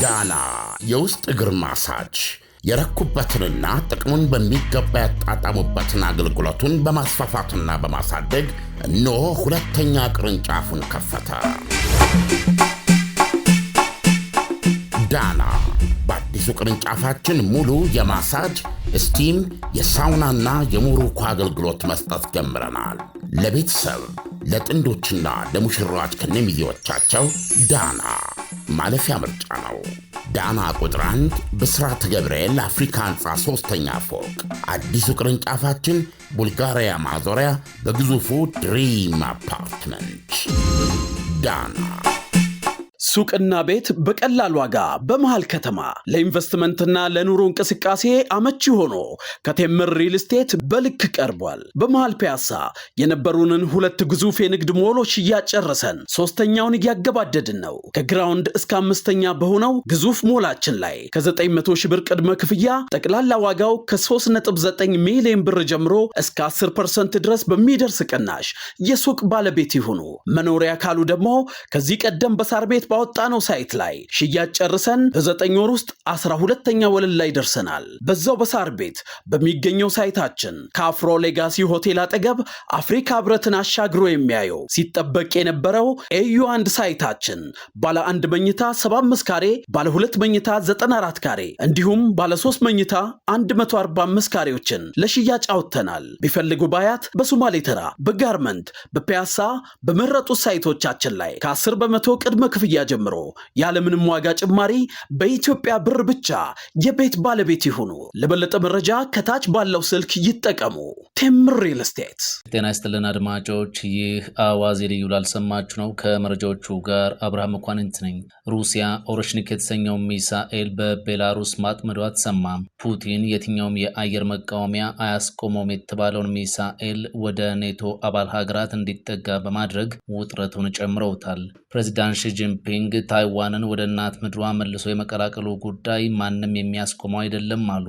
ዳና የውስጥ እግር ማሳጅ የረኩበትንና ጥቅሙን በሚገባ ያጣጣሙበትን አገልግሎቱን በማስፋፋትና በማሳደግ እነሆ ሁለተኛ ቅርንጫፉን ከፈተ። ዳና በአዲሱ ቅርንጫፋችን ሙሉ የማሳጅ ስቲም፣ የሳውናና የሞሮኮ አገልግሎት መስጠት ጀምረናል። ለቤተሰብ ለጥንዶችና ለሙሽራዎች ከነሚዜዎቻቸው ዳና ማለፊያ ምርጫ ነው። ዳና ቁጥር 1 ብስራተ ገብርኤል አፍሪካ ህንፃ 3ኛ ፎቅ። አዲሱ ቅርንጫፋችን ቡልጋሪያ ማዞሪያ በግዙፉ ድሪም አፓርትመንት። ዳና ሱቅና ቤት በቀላል ዋጋ በመሃል ከተማ ለኢንቨስትመንትና ለኑሮ እንቅስቃሴ አመቺ ሆኖ ከቴምር ሪል ስቴት በልክ ቀርቧል። በመሃል ፒያሳ የነበሩንን ሁለት ግዙፍ የንግድ ሞሎች እያጨረሰን ሶስተኛውን እያገባደድን ነው። ከግራውንድ እስከ 5ኛ በሆነው ግዙፍ ሞላችን ላይ ከ900 ሺህ ብር ቅድመ ክፍያ ጠቅላላ ዋጋው ከ3.9 ሚሊዮን ብር ጀምሮ እስከ 10% ድረስ በሚደርስ ቅናሽ የሱቅ ባለቤት ይሁኑ። መኖሪያ ካሉ ደግሞ ከዚህ ቀደም በሳር ቤት ባወጣነው ሳይት ላይ ሽያጭ ጨርሰን በ9 ወር ውስጥ 12ኛ ወለል ላይ ደርሰናል። በዛው በሳር ቤት በሚገኘው ሳይታችን ከአፍሮ ሌጋሲ ሆቴል አጠገብ አፍሪካ ህብረትን አሻግሮ የሚያየው ሲጠበቅ የነበረው ኤዩ 1 ሳይታችን ባለ 1 መኝታ 75 ካሬ፣ ባለ 2 መኝታ 94 ካሬ እንዲሁም ባለ 3 መኝታ 145 ካሬዎችን ለሽያጭ አውጥተናል። ቢፈልጉ ባያት፣ በሶማሌ ተራ፣ በጋርመንት፣ በፒያሳ በመረጡት ሳይቶቻችን ላይ ከ10 በመቶ ቅድመ ክፍያ ጀምሮ ያለምንም ዋጋ ጭማሪ በኢትዮጵያ ብር ብቻ የቤት ባለቤት ይሁኑ። ለበለጠ መረጃ ከታች ባለው ስልክ ይጠቀሙ። ቴምር ሪል ስቴት። ጤና ይስጥልን አድማጮች፣ ይህ አዋዜ ልዩ ላልሰማችሁ ነው። ከመረጃዎቹ ጋር አብርሃም መኳንንት ነኝ። ሩሲያ ኦሮሽኒክ የተሰኘው ሚሳኤል በቤላሩስ ማጥመዷ ተሰማ። ፑቲን የትኛውም የአየር መቃወሚያ አያስቆመውም የተባለውን ሚሳኤል ወደ ኔቶ አባል ሀገራት እንዲጠጋ በማድረግ ውጥረቱን ጨምረውታል። ፕሬዚዳንት ሺ ጂንፒንግ ታይዋንን ወደ እናት ምድሯ መልሶ የመቀላቀሉ ጉዳይ ማንም የሚያስቆመው አይደለም አሉ።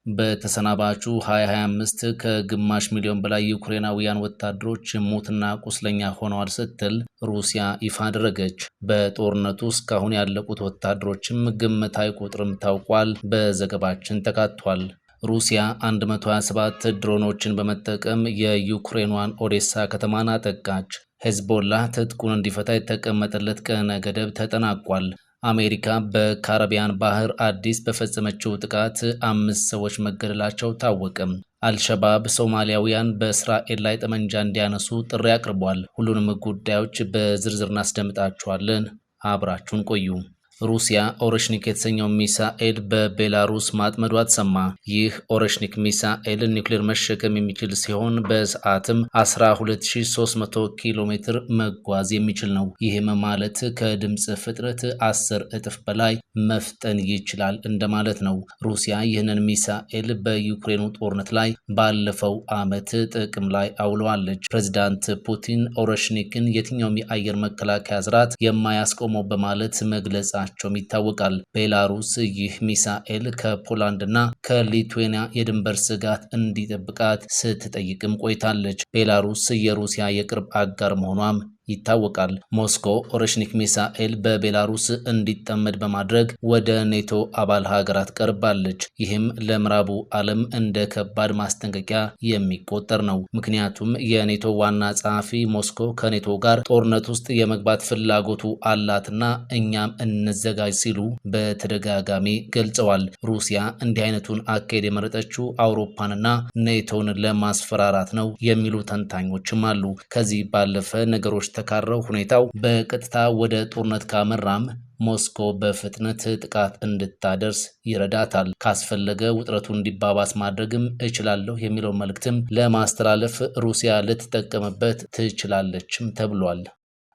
በተሰናባቹ 2025 ከግማሽ ሚሊዮን በላይ ዩክሬናውያን ወታደሮች ሙትና ቁስለኛ ሆነዋል ስትል ሩሲያ ይፋ አደረገች። በጦርነቱ እስካሁን ያለቁት ወታደሮችም ግምታዊ ቁጥርም ታውቋል። በዘገባችን ተካቷል። ሩሲያ 127 ድሮኖችን በመጠቀም የዩክሬኗን ኦዴሳ ከተማን አጠቃች። ሄዝቦላ ትጥቁን እንዲፈታ የተቀመጠለት ቀነ ገደብ ተጠናቋል። አሜሪካ በካሪቢያን ባህር አዲስ በፈጸመችው ጥቃት 5 ሰዎች መገደላቸው ታወቀም። አልሸባብ ሶማሊያውያን በእስራኤል ላይ ጠመንጃ እንዲያነሱ ጥሪ አቅርቧል። ሁሉንም ጉዳዮች በዝርዝር እናስደምጣችኋለን። አብራችሁን ቆዩ። ሩሲያ ኦሮሽኒክ የተሰኘው ሚሳኤል በቤላሩስ ማጥመዷ ተሰማ። ይህ ኦሮሽኒክ ሚሳኤል ኒውክሌር መሸከም የሚችል ሲሆን በሰዓትም 12300 ኪሎ ሜትር መጓዝ የሚችል ነው። ይህም ማለት ከድምፅ ፍጥነት 10 እጥፍ በላይ መፍጠን ይችላል እንደማለት ነው። ሩሲያ ይህንን ሚሳኤል በዩክሬኑ ጦርነት ላይ ባለፈው ዓመት ጥቅም ላይ አውለዋለች። ፕሬዚዳንት ፑቲን ኦሮሽኒክን የትኛውም የአየር መከላከያ ስርዓት የማያስቆመው በማለት መግለጻቸው ይታወቃል። ቤላሩስ ይህ ሚሳኤል ከፖላንድና ከሊቱዌኒያ የድንበር ስጋት እንዲጠብቃት ስትጠይቅም ቆይታለች። ቤላሩስ የሩሲያ የቅርብ አጋር መሆኗም ይታወቃል። ሞስኮ ኦሮሽኒክ ሚሳኤል በቤላሩስ እንዲጠመድ በማድረግ ወደ ኔቶ አባል ሀገራት ቀርባለች። ይህም ለምዕራቡ ዓለም እንደ ከባድ ማስጠንቀቂያ የሚቆጠር ነው። ምክንያቱም የኔቶ ዋና ጸሐፊ ሞስኮ ከኔቶ ጋር ጦርነት ውስጥ የመግባት ፍላጎቱ አላትና እኛም እንዘጋጅ ሲሉ በተደጋጋሚ ገልጸዋል። ሩሲያ እንዲህ አይነቱን አካሄድ የመረጠችው አውሮፓንና ኔቶን ለማስፈራራት ነው የሚሉ ተንታኞችም አሉ። ከዚህ ባለፈ ነገሮች ተካረው ሁኔታው በቀጥታ ወደ ጦርነት ካመራም ሞስኮ በፍጥነት ጥቃት እንድታደርስ ይረዳታል። ካስፈለገ ውጥረቱ እንዲባባስ ማድረግም እችላለሁ የሚለው መልእክትም ለማስተላለፍ ሩሲያ ልትጠቀምበት ትችላለችም ተብሏል።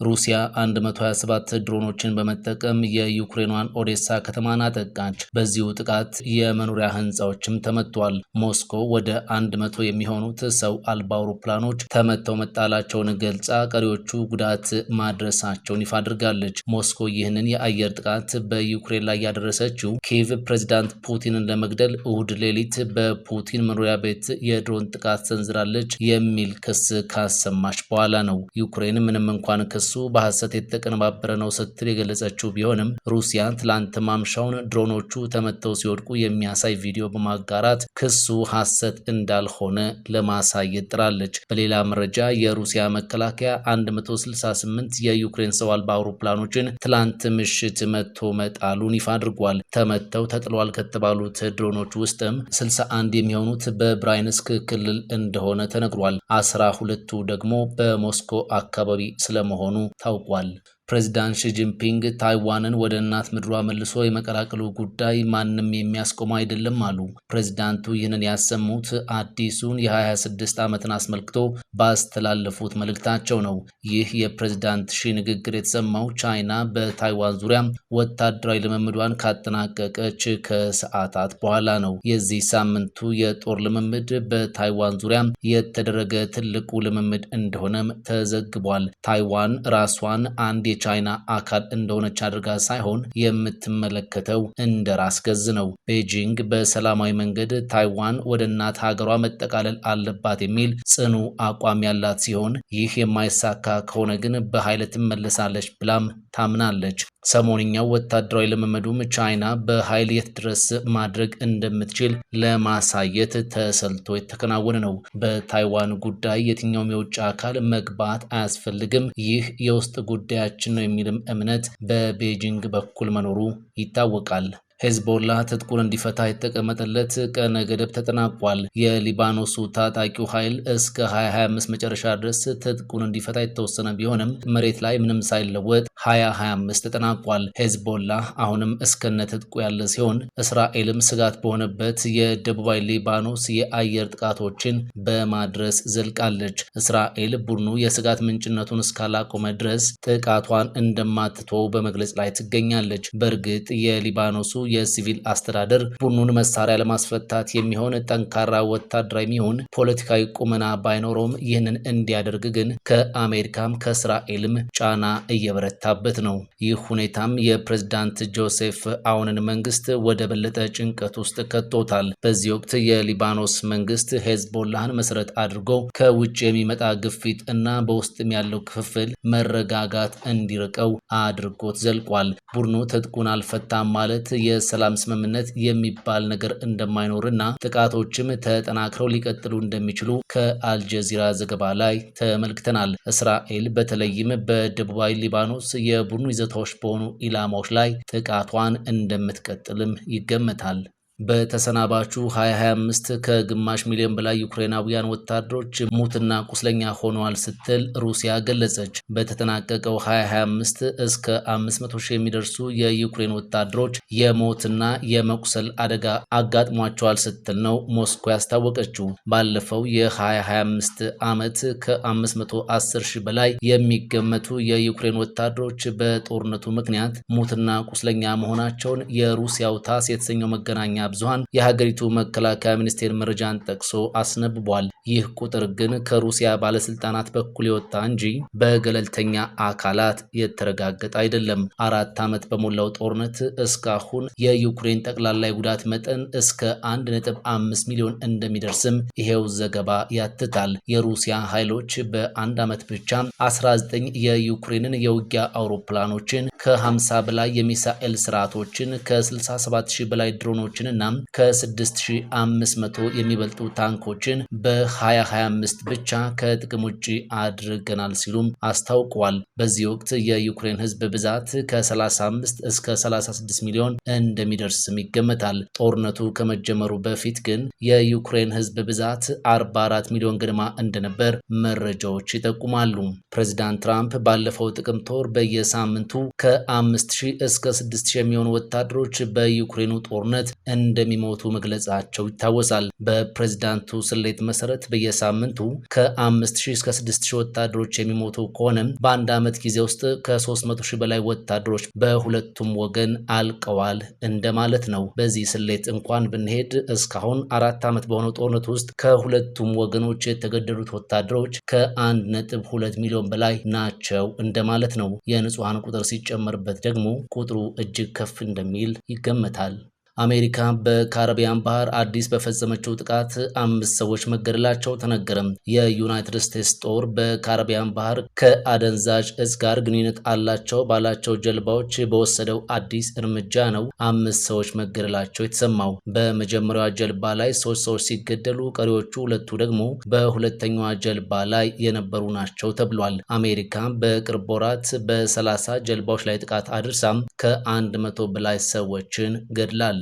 ሩሲያ 127 ድሮኖችን በመጠቀም የዩክሬኗን ኦዴሳ ከተማን አጠቃች። በዚሁ ጥቃት የመኖሪያ ህንፃዎችም ተመቷል። ሞስኮ ወደ 100 የሚሆኑት ሰው አልባ አውሮፕላኖች ተመተው መጣላቸውን ገልጻ ቀሪዎቹ ጉዳት ማድረሳቸውን ይፋ አድርጋለች። ሞስኮ ይህንን የአየር ጥቃት በዩክሬን ላይ ያደረሰችው ኪየቭ ፕሬዚዳንት ፑቲንን ለመግደል እሁድ ሌሊት በፑቲን መኖሪያ ቤት የድሮን ጥቃት ሰንዝራለች የሚል ክስ ካሰማች በኋላ ነው። ዩክሬን ምንም እንኳን ክሱ ክሱ በሐሰት የተቀነባበረ ነው ስትል የገለጸችው ቢሆንም ሩሲያ ትላንት ማምሻውን ድሮኖቹ ተመተው ሲወድቁ የሚያሳይ ቪዲዮ በማጋራት ክሱ ሐሰት እንዳልሆነ ለማሳየት ጥራለች። በሌላ መረጃ የሩሲያ መከላከያ 168 የዩክሬን ሰው አልባ አውሮፕላኖችን ትላንት ምሽት መቶ መጣሉን ይፋ አድርጓል። ተመተው ተጥለዋል ከተባሉት ድሮኖች ውስጥም 61 የሚሆኑት በብራይንስክ ክልል እንደሆነ ተነግሯል። 12ቱ ደግሞ በሞስኮ አካባቢ ስለመሆኑ ታውቋል። ፕሬዚዳንት ሺጂንፒንግ ታይዋንን ወደ እናት ምድሯ መልሶ የመቀላቀሉ ጉዳይ ማንም የሚያስቆመው አይደለም አሉ። ፕሬዚዳንቱ ይህንን ያሰሙት አዲሱን የ2026 ዓመትን አስመልክቶ ባስተላለፉት መልእክታቸው ነው። ይህ የፕሬዚዳንት ሺ ንግግር የተሰማው ቻይና በታይዋን ዙሪያ ወታደራዊ ልምምዷን ካጠናቀቀች ከሰዓታት በኋላ ነው። የዚህ ሳምንቱ የጦር ልምምድ በታይዋን ዙሪያ የተደረገ ትልቁ ልምምድ እንደሆነም ተዘግቧል። ታይዋን ራሷን አንድ የቻይና አካል እንደሆነች አድርጋ ሳይሆን የምትመለከተው እንደ ራስ ገዝ ነው። ቤጂንግ በሰላማዊ መንገድ ታይዋን ወደ እናት ሀገሯ መጠቃለል አለባት የሚል ጽኑ አቋም ያላት ሲሆን ይህ የማይሳካ ከሆነ ግን በኃይል ትመለሳለች ብላም ታምናለች። ሰሞንኛው ወታደራዊ ልምምዱም ቻይና በኃይል የት ድረስ ማድረግ እንደምትችል ለማሳየት ተሰልቶ የተከናወነ ነው። በታይዋን ጉዳይ የትኛውም የውጭ አካል መግባት አያስፈልግም፣ ይህ የውስጥ ጉዳያችን ነው የሚልም እምነት በቤጂንግ በኩል መኖሩ ይታወቃል። ሄዝቦላ ትጥቁን እንዲፈታ የተቀመጠለት ቀነ ገደብ ተጠናቋል። የሊባኖሱ ታጣቂው ኃይል እስከ 2025 መጨረሻ ድረስ ትጥቁን እንዲፈታ የተወሰነ ቢሆንም መሬት ላይ ምንም ሳይለወጥ 2025 ተጠናቋል። ሄዝቦላ አሁንም እስከነ ትጥቁ ያለ ሲሆን እስራኤልም ስጋት በሆነበት የደቡባዊ ሊባኖስ የአየር ጥቃቶችን በማድረስ ዘልቃለች። እስራኤል ቡድኑ የስጋት ምንጭነቱን እስካላቆመ ድረስ ጥቃቷን እንደማትተው በመግለጽ ላይ ትገኛለች። በእርግጥ የሊባኖሱ የሲቪል አስተዳደር ቡድኑን መሳሪያ ለማስፈታት የሚሆን ጠንካራ ወታደራዊ የሚሆን ፖለቲካዊ ቁመና ባይኖረውም ይህንን እንዲያደርግ ግን ከአሜሪካም ከእስራኤልም ጫና እየበረታበት ነው። ይህ ሁኔታም የፕሬዝዳንት ጆሴፍ አውንን መንግስት ወደ በለጠ ጭንቀት ውስጥ ከቶታል። በዚህ ወቅት የሊባኖስ መንግስት ሄዝቦላህን መሰረት አድርጎ ከውጭ የሚመጣ ግፊት እና በውስጥም ያለው ክፍፍል መረጋጋት እንዲርቀው አድርጎት ዘልቋል። ቡድኑ ትጥቁን አልፈታም ማለት የሰላም ስምምነት የሚባል ነገር እንደማይኖርና ጥቃቶችም ተጠናክረው ሊቀጥሉ እንደሚችሉ ከአልጀዚራ ዘገባ ላይ ተመልክተናል። እስራኤል በተለይም በደቡባዊ ሊባኖስ የቡድኑ ይዞታዎች በሆኑ ኢላማዎች ላይ ጥቃቷን እንደምትቀጥልም ይገመታል። በተሰናባቹ 2025 ከግማሽ ሚሊዮን በላይ ዩክሬናውያን ወታደሮች ሙትና ቁስለኛ ሆነዋል ስትል ሩሲያ ገለጸች። በተጠናቀቀው 2025 እስከ 500 ሺህ የሚደርሱ የዩክሬን ወታደሮች የሞትና የመቁሰል አደጋ አጋጥሟቸዋል ስትል ነው ሞስኮ ያስታወቀችው። ባለፈው የ2025 ዓመት ከ510 ሺህ በላይ የሚገመቱ የዩክሬን ወታደሮች በጦርነቱ ምክንያት ሙትና ቁስለኛ መሆናቸውን የሩሲያው ታስ የተሰኘው መገናኛ ብዙሃን የሀገሪቱ መከላከያ ሚኒስቴር መረጃን ጠቅሶ አስነብቧል። ይህ ቁጥር ግን ከሩሲያ ባለስልጣናት በኩል የወጣ እንጂ በገለልተኛ አካላት የተረጋገጠ አይደለም። 4 ዓመት በሞላው ጦርነት እስካሁን የዩክሬን ጠቅላላ ጉዳት መጠን እስከ 1.5 ሚሊዮን እንደሚደርስም ይሄው ዘገባ ያትታል። የሩሲያ ኃይሎች በአንድ ዓመት ብቻ 19 የዩክሬንን የውጊያ አውሮፕላኖችን፣ ከ50 በላይ የሚሳኤል ስርዓቶችን፣ ከ67000 በላይ ድሮኖችን እና ከ6500 የሚበልጡ ታንኮችን በ2025 ብቻ ከጥቅም ውጭ አድርገናል ሲሉም አስታውቀዋል። በዚህ ወቅት የዩክሬን ሕዝብ ብዛት ከ35 እስከ 36 ሚሊዮን እንደሚደርስም ይገመታል። ጦርነቱ ከመጀመሩ በፊት ግን የዩክሬን ሕዝብ ብዛት 44 ሚሊዮን ገደማ እንደነበር መረጃዎች ይጠቁማሉ። ፕሬዚዳንት ትራምፕ ባለፈው ጥቅምት ወር በየሳምንቱ ከ5000 እስከ 6000 የሚሆኑ ወታደሮች በዩክሬኑ ጦርነት እንደሚሞቱ መግለጻቸው ይታወሳል። በፕሬዝዳንቱ ስሌት መሰረት በየሳምንቱ ከ5000 እስከ 6000 ወታደሮች የሚሞቱ ከሆነም በአንድ ዓመት ጊዜ ውስጥ ከ300,000 በላይ ወታደሮች በሁለቱም ወገን አልቀዋል እንደማለት ነው። በዚህ ስሌት እንኳን ብንሄድ እስካሁን 4 ዓመት በሆነው ጦርነት ውስጥ ከሁለቱም ወገኖች የተገደሉት ወታደሮች ከ1.2 ሚሊዮን በላይ ናቸው እንደማለት ነው። የንጹሃን ቁጥር ሲጨመርበት ደግሞ ቁጥሩ እጅግ ከፍ እንደሚል ይገመታል። አሜሪካ በካሪቢያን ባህር አዲስ በፈጸመችው ጥቃት 5 ሰዎች መገደላቸው ተነገረ። የዩናይትድ ስቴትስ ጦር በካሪቢያን ባህር ከአደንዛዥ እጽ ጋር ግንኙነት አላቸው ባላቸው ጀልባዎች በወሰደው አዲስ እርምጃ ነው 5 ሰዎች መገደላቸው የተሰማው። በመጀመሪያዋ ጀልባ ላይ 3 ሰዎች ሲገደሉ ቀሪዎቹ 2 ደግሞ በሁለተኛዋ ጀልባ ላይ የነበሩ ናቸው ተብሏል። አሜሪካ በቅርብ ወራት በ30 ጀልባዎች ላይ ጥቃት አድርሳም ከ100 በላይ ሰዎችን ገድላለች።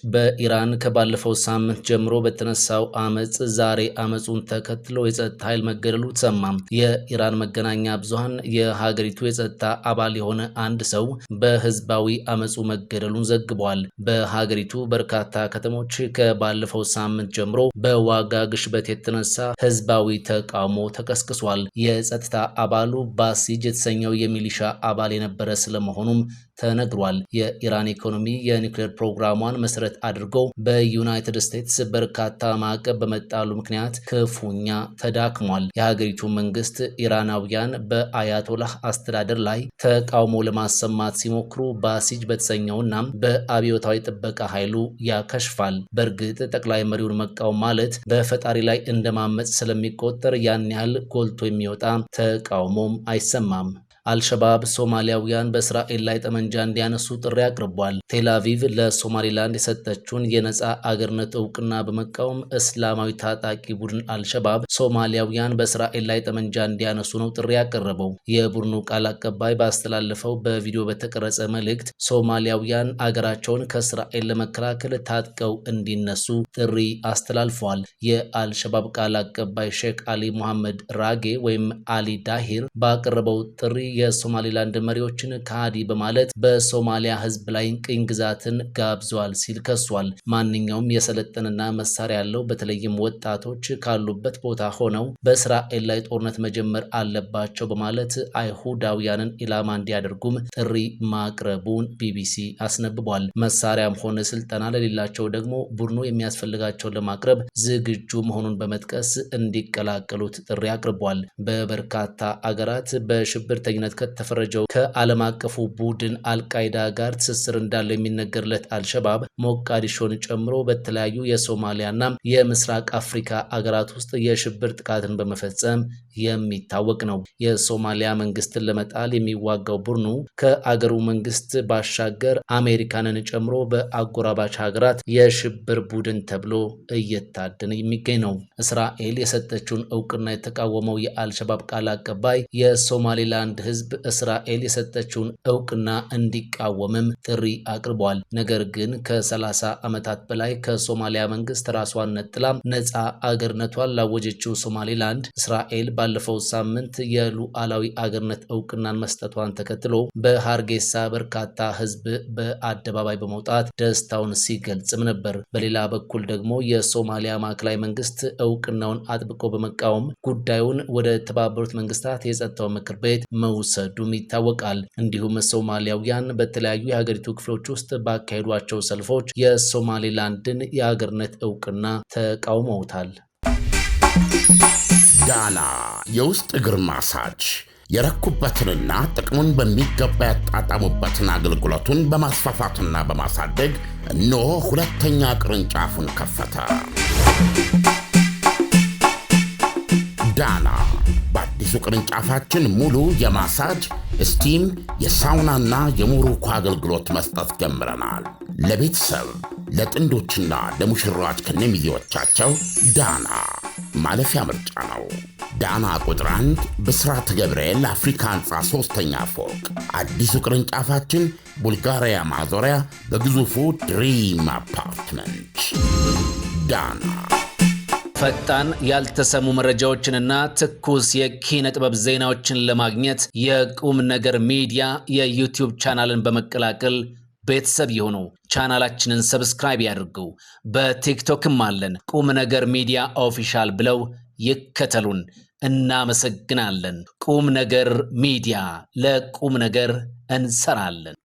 በኢራን ከባለፈው ሳምንት ጀምሮ በተነሳው አመጽ ዛሬ አመጹን ተከትሎ የጸጥታ ኃይል መገደሉ ተሰማ። የኢራን መገናኛ ብዙሃን የሀገሪቱ የጸጥታ አባል የሆነ አንድ ሰው በህዝባዊ አመጹ መገደሉን ዘግቧል። በሀገሪቱ በርካታ ከተሞች ከባለፈው ሳምንት ጀምሮ በዋጋ ግሽበት የተነሳ ህዝባዊ ተቃውሞ ተቀስቅሷል። የጸጥታ አባሉ ባሲጅ የተሰኘው የሚሊሻ አባል የነበረ ስለመሆኑም ተነግሯል። የኢራን ኢኮኖሚ የኒውክሌር ፕሮግራሟን መሰረት አድርገው በዩናይትድ ስቴትስ በርካታ ማዕቀብ በመጣሉ ምክንያት ክፉኛ ተዳክሟል። የሀገሪቱ መንግስት ኢራናውያን በአያቶላህ አስተዳደር ላይ ተቃውሞ ለማሰማት ሲሞክሩ ባሲጅ በተሰኘውና በአብዮታዊ ጥበቃ ኃይሉ ያከሽፋል። በእርግጥ ጠቅላይ መሪውን መቃወም ማለት በፈጣሪ ላይ እንደማመጽ ስለሚቆጠር ያን ያህል ጎልቶ የሚወጣ ተቃውሞም አይሰማም። አልሸባብ ሶማሊያውያን በእስራኤል ላይ ጠመንጃ እንዲያነሱ ጥሪ አቅርቧል። ቴልአቪቭ ለሶማሊላንድ የሰጠችውን የነፃ አገርነት እውቅና በመቃወም እስላማዊ ታጣቂ ቡድን አልሸባብ ሶማሊያውያን በእስራኤል ላይ ጠመንጃ እንዲያነሱ ነው ጥሪ ያቀረበው። የቡድኑ ቃል አቀባይ ባስተላለፈው በቪዲዮ በተቀረጸ መልእክት ሶማሊያውያን አገራቸውን ከእስራኤል ለመከላከል ታጥቀው እንዲነሱ ጥሪ አስተላልፈዋል። የአልሸባብ ቃል አቀባይ ሼክ አሊ ሙሐመድ ራጌ ወይም አሊ ዳሂር ባቀረበው ጥሪ የሶማሊላንድ መሪዎችን ከሃዲ በማለት በሶማሊያ ህዝብ ላይ ቅኝ ግዛትን ጋብዘዋል ሲል ከሷል። ማንኛውም የሰለጠነና መሳሪያ ያለው በተለይም ወጣቶች ካሉበት ቦታ ሆነው በእስራኤል ላይ ጦርነት መጀመር አለባቸው በማለት አይሁዳውያንን ኢላማ እንዲያደርጉም ጥሪ ማቅረቡን ቢቢሲ አስነብቧል። መሳሪያም ሆነ ስልጠና ለሌላቸው ደግሞ ቡድኑ የሚያስፈልጋቸውን ለማቅረብ ዝግጁ መሆኑን በመጥቀስ እንዲቀላቀሉት ጥሪ አቅርቧል። በበርካታ አገራት በሽብርተኝነት ከተፈረጀው ከዓለም አቀፉ ቡድን አልቃይዳ ጋር ትስስር እንዳለው የሚነገርለት አልሸባብ ሞቃዲሾን ጨምሮ በተለያዩ የሶማሊያና የምስራቅ አፍሪካ አገራት ውስጥ የሽብር ጥቃትን በመፈጸም የሚታወቅ ነው። የሶማሊያ መንግስትን ለመጣል የሚዋጋው ቡድኑ ከአገሩ መንግስት ባሻገር አሜሪካንን ጨምሮ በአጎራባች ሀገራት የሽብር ቡድን ተብሎ እየታደነ የሚገኝ ነው። እስራኤል የሰጠችውን እውቅና የተቃወመው የአልሸባብ ቃል አቀባይ የሶማሊላንድ ህዝብ እስራኤል የሰጠችውን እውቅና እንዲቃወምም ጥሪ አቅርቧል። ነገር ግን ከ30 ዓመታት በላይ ከሶማሊያ መንግስት ራሷን ነጥላ ነፃ አገርነቷን ላወጀችው ሶማሊላንድ እስራኤል ባለፈው ሳምንት የሉዓላዊ አገርነት እውቅናን መስጠቷን ተከትሎ በሃርጌሳ በርካታ ህዝብ በአደባባይ በመውጣት ደስታውን ሲገልጽም ነበር። በሌላ በኩል ደግሞ የሶማሊያ ማዕከላዊ መንግስት እውቅናውን አጥብቆ በመቃወም ጉዳዩን ወደ ተባበሩት መንግስታት የጸጥታው ምክር ቤት መውሰዱም ይታወቃል። እንዲሁም ሶማሊያውያን በተለያዩ የሀገሪቱ ክፍሎች ውስጥ ባካሄዷቸው ሰልፎች የሶማሊላንድን የሀገርነት እውቅና ተቃውመውታል። ዳና የውስጥ እግር ማሳጅ የረኩበትንና ጥቅሙን በሚገባ ያጣጣሙበትን አገልግሎቱን በማስፋፋትና በማሳደግ እነሆ ሁለተኛ ቅርንጫፉን ከፈተ። ዳና በአዲሱ ቅርንጫፋችን ሙሉ የማሳጅ ስቲም፣ የሳውናና የሞሮኮ አገልግሎት መስጠት ጀምረናል። ለቤተሰብ ለጥንዶችና ለሙሽራዎች ከነሚዜዎቻቸው ዳና ማለፊያ ምርጫ ነው። ዳና ቁጥር 1 ብስራተ ገብርኤል አፍሪካ ህንፃ 3ኛ ፎቅ። አዲሱ ቅርንጫፋችን ቡልጋሪያ ማዞሪያ በግዙፉ ድሪም አፓርትመንት። ዳና ፈጣን ያልተሰሙ መረጃዎችንና ትኩስ የኪነ ጥበብ ዜናዎችን ለማግኘት የቁም ነገር ሚዲያ የዩቲዩብ ቻናልን በመቀላቀል ቤተሰብ ይሁኑ። ቻናላችንን ሰብስክራይብ ያድርጉ። በቲክቶክም አለን። ቁም ነገር ሚዲያ ኦፊሻል ብለው ይከተሉን። እናመሰግናለን። ቁም ነገር ሚዲያ፣ ለቁም ነገር እንሰራለን።